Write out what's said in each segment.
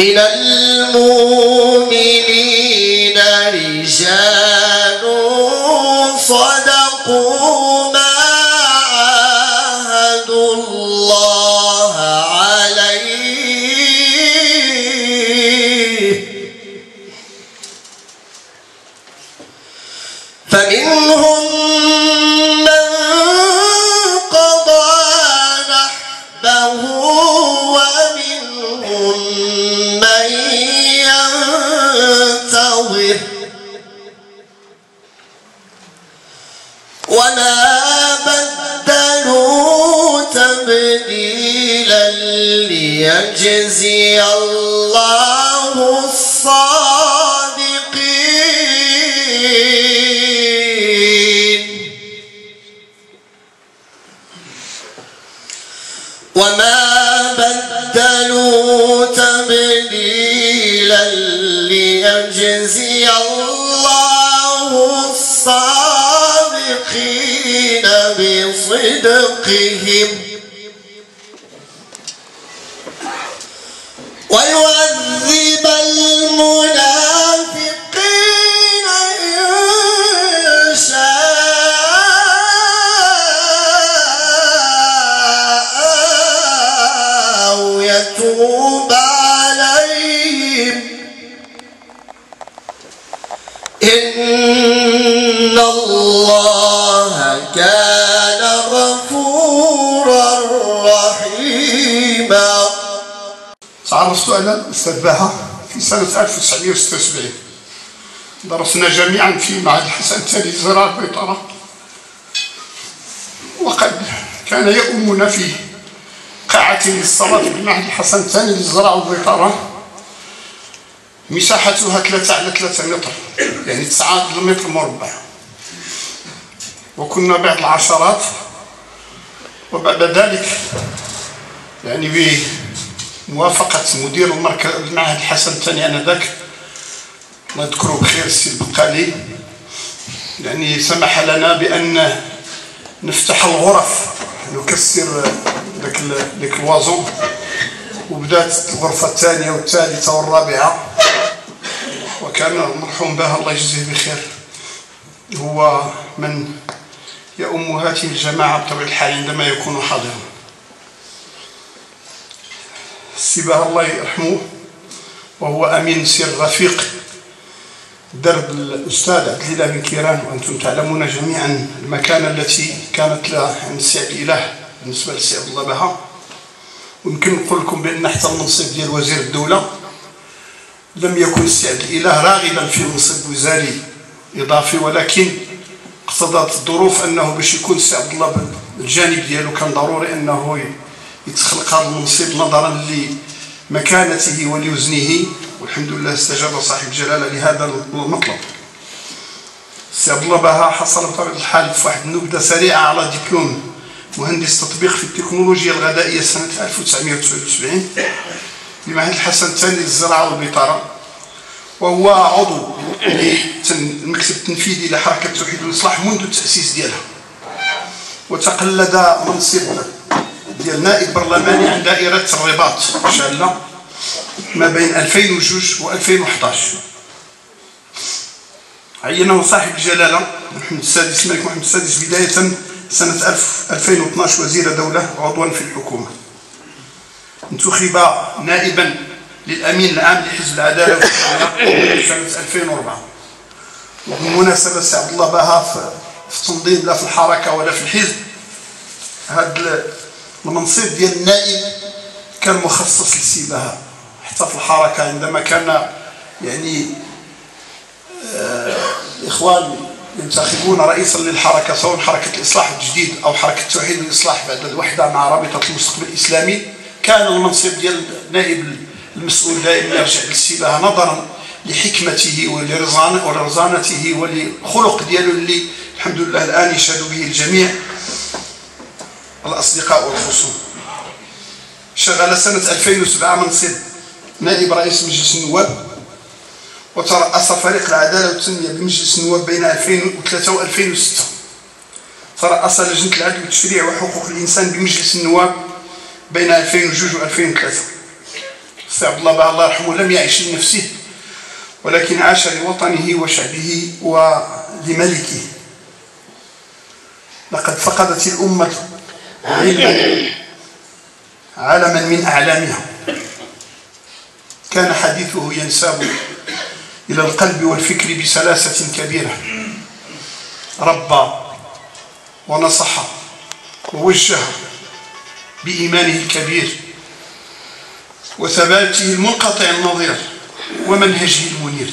من المؤمنين رجال صدقوا ما عاهدوا الله عليه فمنهم من قضى نحبه ومنهم من ينتظر وما بدلوا تبديلا ليجزي الله الصادقين وما بدلوا تبديلا ليجزي الله الصادقين بصدقهم ويعذب المنافقين إن شاء أو يتوب عليهم إن الله كان غفورا رحيما. تعرفت على الأستاذ باها في سنة 1976. درسنا جميعا في معهد الحسن الثاني للزراعة البيطرة، وقد كان يؤمنا في قاعة للصلاة بمعهد الحسن الثاني للزراعة والبيطرة مساحتها 3 على 3 متر، يعني 9 متر مربع، وكنا بعض العشرات. وبعد ذلك يعني بموافقة مدير المعهد الحسن الثاني آنذاك الله يذكره بخير السي البقالي، يعني سمح لنا بأن نفتح الغرف، نكسر ذاك الوازون، وبدات الغرفة الثانية والثالثة والرابعة. وكان المرحوم بها الله يجزيه بخير هو من يؤم هذه الجماعة بطبيعة الحال عندما يكون حاضرا. السي بها الله يرحمه وهو أمين سر رفيق درب الأستاذ عبد الإله بن كيران، وأنتم تعلمون جميعا المكانة التي كانت له عند السي عبد الإله بالنسبة للسي عبد الله بها. ويمكن نقول لكم بأن حتى المنصب ديال وزير الدولة لم يكن السي عبد الإله راغبا في منصب وزاري إضافي، ولكن اقتضت الظروف أنه باش يكون السي عبد الله الجانب ديالو كان ضروري أنه يتخلق هذا المنصب نظرا لمكانته ولوزنه، والحمد لله استجاب صاحب الجلالة لهذا المطلب. السي عبد الله بها حصل بطبيعة الحال في واحد النبذة سريعة على دبلوم مهندس تطبيق في التكنولوجيا الغذائية سنة 1979 بمعهد الحسن الثاني للزراعة والبيطرة، وهو عضو المكتب التنفيذي لحركة التوحيد والإصلاح منذ التأسيس ديالها، وتقلد منصب ديال نائب برلماني عن دائرة الرباط شالة ما بين 2002 و 2011. عينه صاحب الجلالة محمد السادس الملك محمد السادس بداية سنة 2012 وزير دولة وعضوا في الحكومة. انتخب نائبا للأمين العام لحزب العدالة والتنمية سنة 2004. وبالمناسبة السي عبد الله بها في التنظيم لا في الحركة ولا في الحزب، هذا المنصب ديال النائب كان مخصص للسي بها. حتى في الحركة عندما كان يعني الإخوان ينتخبون رئيسا للحركة سواء حركة الإصلاح الجديد أو حركة التوحيد والإصلاح بعد الوحدة مع رابطة المستقبل الإسلامي، كان المنصب ديال نائب المسؤول دائما يرجع للسي بها نظرا لحكمته ولرزانته ولخلق ديالو اللي الحمد لله الآن يشهد به الجميع الأصدقاء والخصوم. شغل سنة 2007 منصب نائب رئيس مجلس النواب، وترأس فريق العدالة والتنمية بمجلس النواب بين 2003 و 2006. ترأس لجنة العدل والتشريع وحقوق الإنسان بمجلس النواب بين 2002 و 2003. السي عبد الله باه الله يرحمه لم يعش لنفسه ولكن عاش لوطنه وشعبه ولملكه. لقد فقدت الأمة علما من أعلامها كان حديثه ينساب إلى القلب والفكر بسلاسة كبيرة. ربى ونصح ووجه بإيمانه الكبير وثباته المنقطع النظير ومنهجه المنير.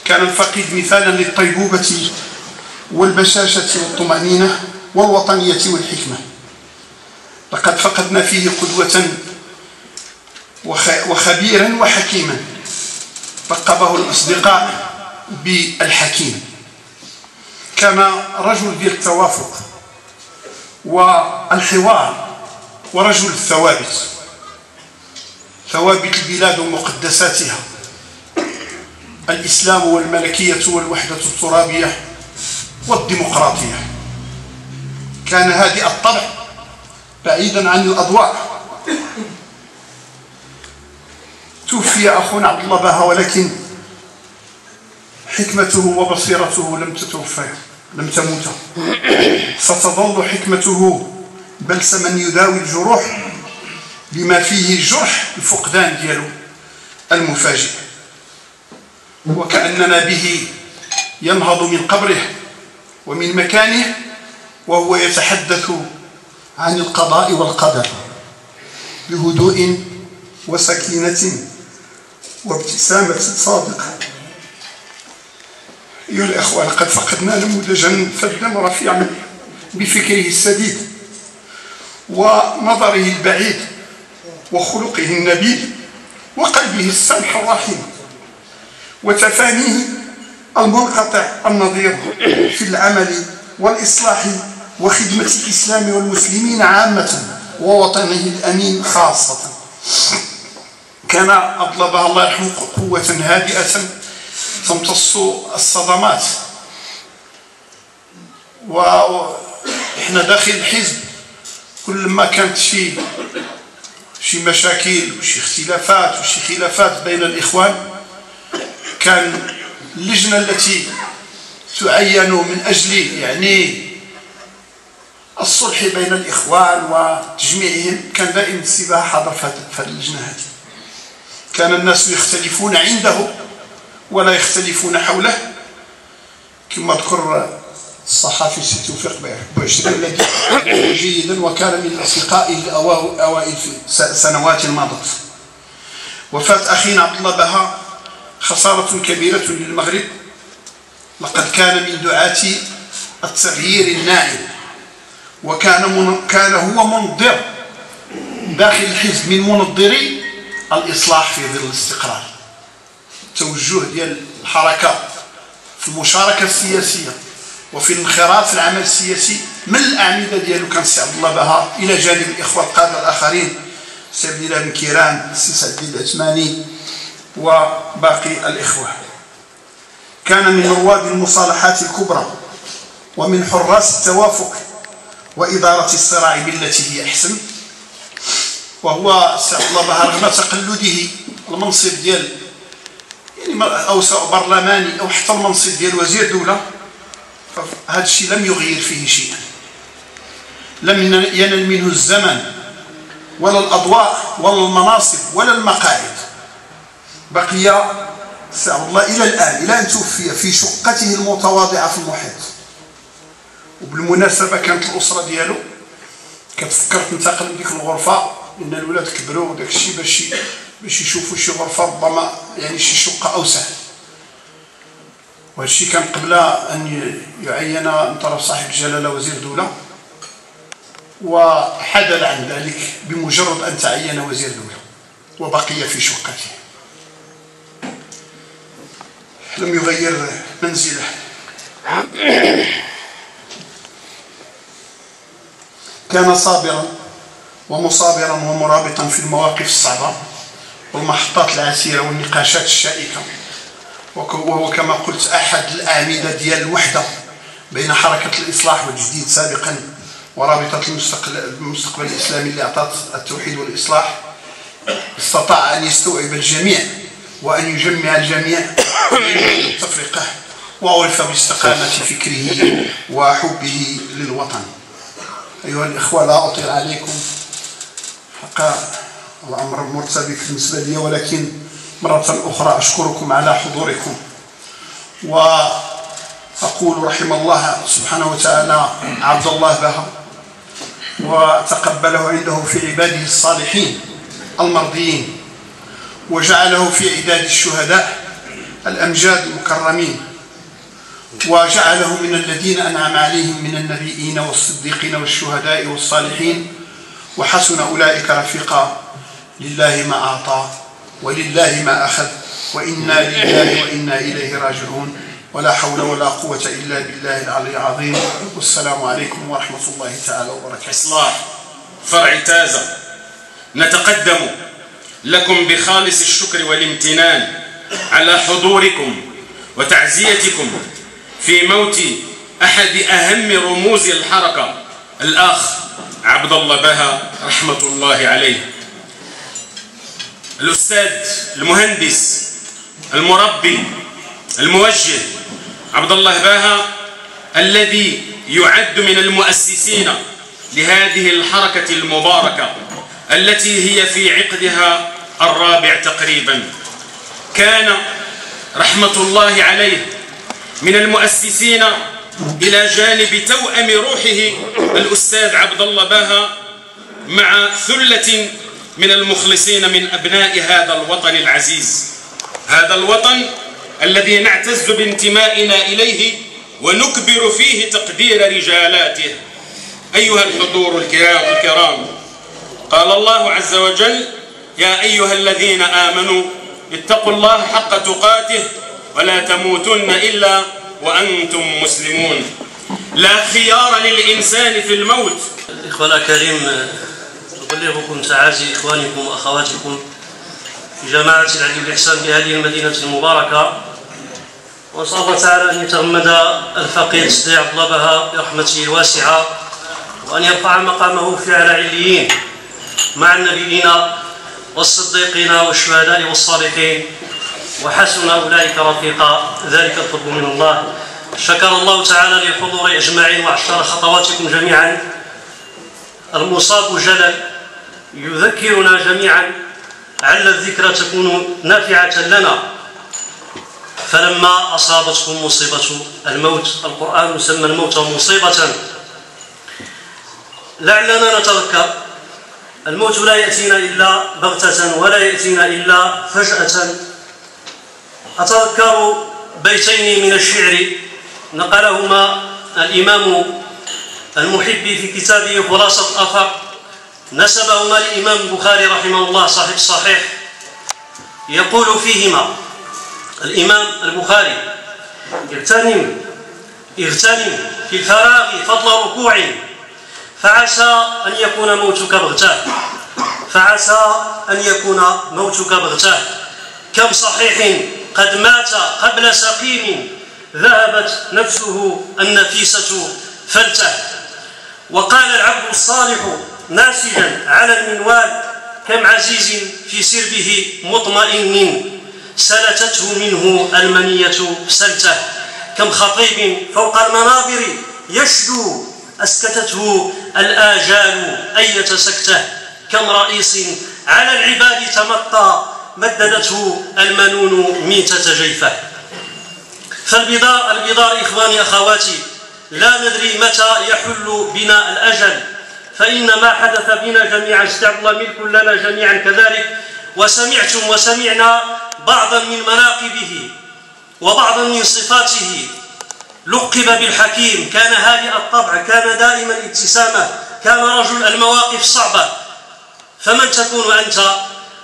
كان الفقيد مثالا للطيبوبة والبشاشة والطمأنينة والوطنية والحكمة. لقد فقدنا فيه قدوة وخبيرا وحكيما لقبه الأصدقاء بالحكيم. كان رجل ديال التوافق والحوار ورجل الثوابت، ثوابت البلاد ومقدساتها، الإسلام والملكية والوحدة الترابية والديمقراطية. كان هادئ الطبع بعيدا عن الأضواء. توفي أخونا عبد الله باها ولكن حكمته وبصيرته لم تموت. ستظل حكمته بلسما يداوي الجروح بما فيه جرح الفقدان ديالو المفاجئ. وكأننا به ينهض من قبره ومن مكانه وهو يتحدث عن القضاء والقدر بهدوء وسكينة وابتسامة صادقة. أيها الأخوة، لقد فقدنا نموذجا فذا رفيعا بفكره السديد ونظره البعيد وخلقه النبيل وقلبه السمح الرحيم وتفانيه المنقطع النظير في العمل والإصلاح وخدمة الإسلام والمسلمين عامة ووطنه الأمين خاصة. كان عبد الله باه الله يرحمه قوة هادئة تمتص الصدمات. وإحنا داخل الحزب كل ما كانت شي مشاكل وشي اختلافات وشي خلافات بين الإخوان، كان اللجنة التي تعين من أجل يعني الصلح بين الإخوان وتجميعهم كان دائما السباها حاضر في اللجنة هذه. كان الناس يختلفون عنده ولا يختلفون حوله، كما ذكر الصحافي سي توفيق بوعشرين الذي جيدا وكان من أصدقائه الأوائل في السنوات الماضية. وفاة أخينا عبد الله باها خسارة كبيرة للمغرب. لقد كان من دعاة التغيير الناعم، وكان هو منظر داخل الحزب من منظري الإصلاح في ظل الاستقرار. التوجه ديال الحركة في المشاركة السياسية وفي الانخراط في العمل السياسي من الأعمدة ديالو كان السي عبد الله باها، إلى جانب الإخوة القادة الآخرين السي عبد الله بن كيران، السي سعد الدين العثماني وباقي الإخوة. كان من رواد المصالحات الكبرى ومن حراس التوافق وإدارة الصراع بالتي هي أحسن. وهو السي عبد الله باها رغم تقلده المنصب ديال يعني أوسع برلماني أو حتى المنصب ديال وزير دولة، فهذا الشيء لم يغير فيه شيئا. لم ينل منه الزمن ولا الأضواء ولا المناصب ولا المقاعد. بقي السي عبد الله إلى الآن إلى أن توفي في شقته المتواضعة في المحيط. وبالمناسبة كانت الأسرة ديالو كتفكر تنتقل من ديك الغرفة لأن الولاد كبروا وداك الشيء باش يشوفوا شي غرفة ربما يعني شي شقة أوسع. وهذا الشيء كان قبل أن يعين من طرف صاحب الجلالة وزير دولة، وحدل عن ذلك بمجرد أن تعين وزير دولة وبقي في شقته، لم يغير منزله. كان صابرا ومصابرا ومرابطا في المواقف الصعبة والمحطات العسيرة والنقاشات الشائكة. وهو كما قلت أحد الأعمدة ديال الوحدة بين حركة الإصلاح والجديد سابقا ورابطة المستقبل الإسلامي اللي أعطت التوحيد والإصلاح استطاع أن يستوعب الجميع وأن يجمع الجميع التفرقة، وعرف باستقامة فكره وحبه للوطن. أيها الإخوة، لا أطيل عليكم، حقا الأمر مرتبك بالنسبة لي، ولكن مرة أخرى أشكركم على حضوركم، وأقول رحم الله سبحانه وتعالى عبد الله بها وتقبله عنده في عباده الصالحين المرضيين، وجعله في عداد الشهداء الأمجاد المكرمين، وجعله من الذين أنعم عليهم من النبيين والصديقين والشهداء والصالحين، وحسن أولئك رفيقا. لله ما أعطى ولله ما أخذ، وإنا لله وإنا إليه راجعون، ولا حول ولا قوة إلا بالله العلي العظيم. والسلام عليكم ورحمة الله تعالى وبركاته. إصلاح فرع تازة، نتقدم لكم بخالص الشكر والامتنان على حضوركم وتعزيتكم في موت أحد أهم رموز الحركة، الأخ عبد الله بها رحمة الله عليه. الأستاذ المهندس المربي الموجه عبد الله بها الذي يعد من المؤسسين لهذه الحركة المباركة التي هي في عقدها الرابع تقريبا، كان رحمة الله عليه من المؤسسين إلى جانب توأم روحه الأستاذ عبد الله بها مع ثلة من المخلصين من أبناء هذا الوطن العزيز، هذا الوطن الذي نعتز بانتمائنا إليه ونكبر فيه تقدير رجالاته. أيها الحضور الكرام، قال الله عز وجل: يا أيها الذين آمنوا اتقوا الله حق تقاته ولا تموتن إلا وأنتم مسلمون. لا خيار للإنسان في الموت. الإخوة الأكارم، أبلغكم تعازي إخوانكم وأخواتكم في جماعة العدل والإحسان بهذه المدينة المباركة، وأسأل الله تعالى أن يتغمد الفقيد سيدي عبد الله بها برحمته الواسعة، وأن يرفع مقامه في أعلى عليين مع النبيين والصديقين والشهداء والصالحين، وحسن أولئك رفيقا، ذلك الفضل من الله. شكر الله تعالى للحضور أجمعين وعشر خطواتكم جميعا. المصاب جلل يذكرنا جميعا عل الذكرى تكون نافعة لنا، فلما أصابتكم مصيبة الموت، القرآن سمى الموت مصيبة، لعلنا نتذكر الموت لا يأتينا إلا بغتة ولا يأتينا إلا فجأة. أتذكر بيتين من الشعر نقلهما الإمام المحبي في كتابه خلاصة الآفاق، نسبهما الإمام البخاري رحمه الله صاحب الصحيح، يقول فيهما الإمام البخاري: اغتنم في الفراغ فضل ركوع، فعسى أن يكون موتك بغتاه، فعسى أن يكون موتك بغتاه. كم صحيح قد مات قبل سقيم، ذهبت نفسه النفيسة فلته. وقال العبد الصالح ناسجا على المنوال: كم عزيز في سربه مطمئن، سلتته منه المنية سلته. كم خطيب فوق المنابر يشدو، أسكتته الآجال أية سكته. كم رئيس على العباد تمطى، مددته المنون ميتة جيفه. فالبضار إخواني أخواتي، لا ندري متى يحل بنا الأجل، فإن ما حدث بنا جميعا استعظم ملك لنا جميعا كذلك. وسمعتم وسمعنا بعضا من مناقبه وبعضا من صفاته. لقب بالحكيم، كان هادئ الطبع، كان دائما الابتسامة، كان رجل المواقف صعبة. فمن تكون أنت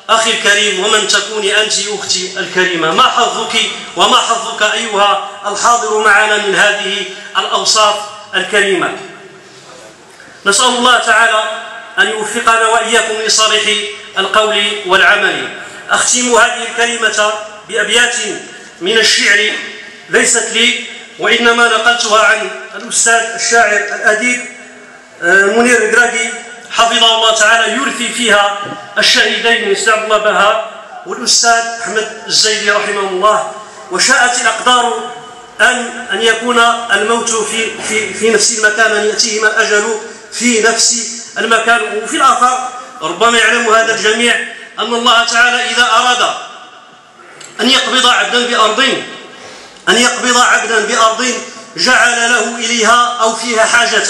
أخي الكريم، ومن تكوني أنت أختي الكريمة؟ ما حظك وما حظك أيها الحاضر معنا من هذه الأوصاف الكريمة؟ نسأل الله تعالى أن يوفقنا وإياكم لصالح القول والعمل. أختم هذه الكلمة بأبيات من الشعر ليست لي، وإنما نقلتها عن الأستاذ الشاعر الأديب منير القراقي حفظه الله تعالى يرثي فيها الشهيدين الأستاذ عبد الله باها والأستاذ أحمد الزيدي رحمه الله. وشاءت الأقدار أن يكون الموت في نفس المكان، أن يأتيهما الأجل في نفس المكان. وفي الآخر ربما يعلم هذا الجميع أن الله تعالى إذا أراد أن يقبض عبدا بأرض جعل له إليها أو فيها حاجة،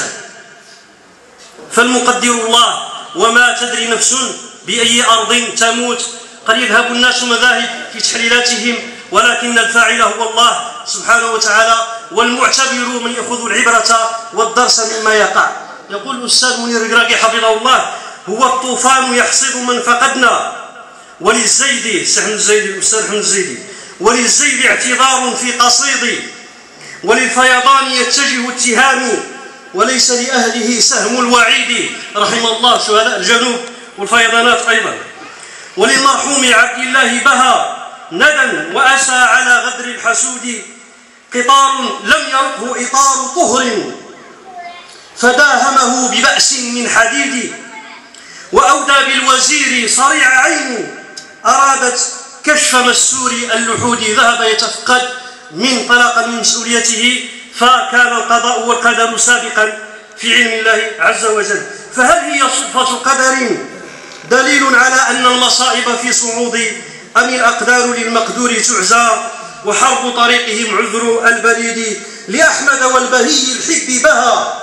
فالمقدر الله، وما تدري نفس بأي أرض تموت. قد يذهب الناس مذاهب في تحليلاتهم، ولكن الفاعل هو الله سبحانه وتعالى، والمعتبر من يأخذ العبرة والدرس مما يقع. يقول الأستاذ منير القراقي حفظه الله: هو الطوفان يحصد من فقدنا، وللزيد الأستاذ أحمد الزيدي وللزيد اعتذار في قصيدي، وللفيضان يتجه اتهامي، وليس لأهله سهم الوعيد. رحم الله شهداء الجنوب والفيضانات أيضا. وللمرحوم عبد الله بها ندى وأسى على غدر الحسود، قطار لم يرقه إطار طهر فداهمه ببأس من حديد، وأودى بالوزير صريع عين أرادت كشف مسور اللحود، ذهب يتفقد من طلق من مسؤوليته، فكان القضاء والقدر سابقا في علم الله عز وجل. فهل هي صدفة قدر دليل على أن المصائب في صعود، أم الأقدار للمقدور تعزى، وحرب طريقهم عذر البليد؟ لأحمد والبهي الحب بها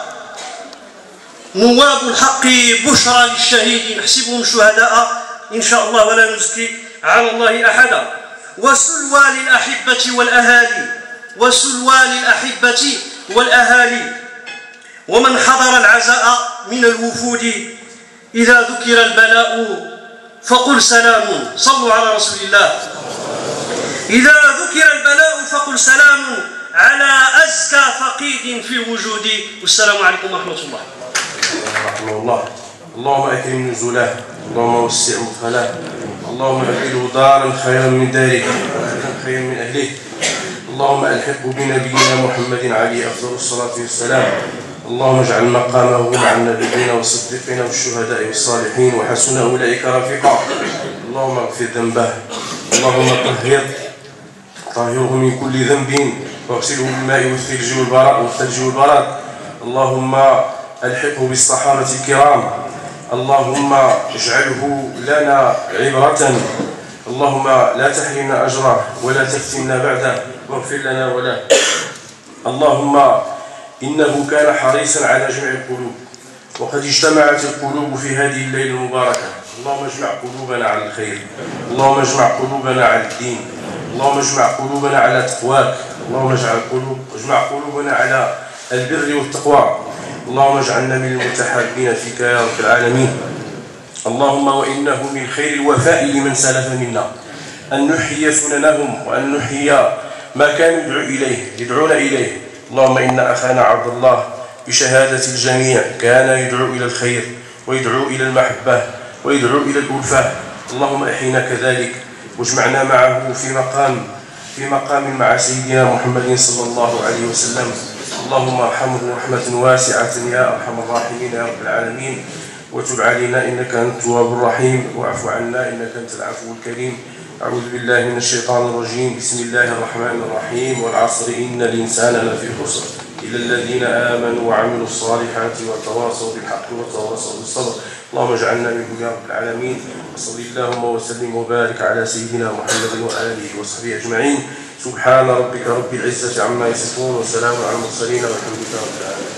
مواب الحق بشرى للشهيد، نحسبهم شهداء إن شاء الله ولا نزكي على الله أحدا. وسلوى للأحبة والأهالي ومن حضر العزاء من الوفود، إذا ذكر البلاء فقل سلام. صلوا على رسول الله. إذا ذكر البلاء فقل سلام على أزكى فقيد في الوجود. والسلام عليكم ورحمة الله. رحمه الله. اللهم أكرم نزله، اللهم وسع مدخله، اللهم أبدله دارا خيرا من داره، خيرا من أهله. اللهم ألحقه بنبينا محمد عليه أفضل الصلاة والسلام. اللهم اجعل مقامه مع النبيين والصديقين والشهداء والصالحين وحسن أولئك رفيقا. اللهم اغفر ذنبه، اللهم طهره من كل ذنب، واغسله بالماء والثلج والبرد. اللهم ألحقه بالصحابة الكرام، اللهم اجعله لنا عبرة، اللهم لا تحرمنا أجره ولا تفتنا بعده، واغفر لنا وله. اللهم إنه كان حريصا على جمع القلوب، وقد اجتمعت القلوب في هذه الليلة المباركة. اللهم اجمع قلوبنا على الخير، اللهم اجمع قلوبنا على الدين، اللهم اجمع قلوبنا على تقواك، اللهم اجمع قلوبنا على البر والتقوى. اللهم اجعلنا من المتحابين فيك يا رب العالمين. اللهم وإنه من خير الوفاء لمن سلف منا أن نحيي سننهم، وأن نحيي ما كانوا يدعون إليه. اللهم إن أخانا عبد الله بشهادة الجميع كان يدعو إلى الخير، ويدعو إلى المحبة، ويدعو إلى الألفة. اللهم أحينا كذلك، واجمعنا معه في مقام مع سيدنا محمد صلى الله عليه وسلم. اللهم ارحمه رحمة واسعة يا أرحم الراحمين يا رب العالمين، وتب علينا إنك أنت التواب الرحيم، واعف عنا إنك أنت العفو الكريم. أعوذ بالله من الشيطان الرجيم. بسم الله الرحمن الرحيم. والعصر إن الإنسان لفي خسر إلا الذين آمنوا وعملوا الصالحات وتواصوا بالحق وتواصوا بالصبر. اللهم اجعلنا منهم يا رب العالمين. وصل اللهم وسلم وبارك على سيدنا محمد وآله وصحبه أجمعين. سبحان ربك رب العزة عما يصفون، وسلام على المرسلين، والحمد لله رب العالمين.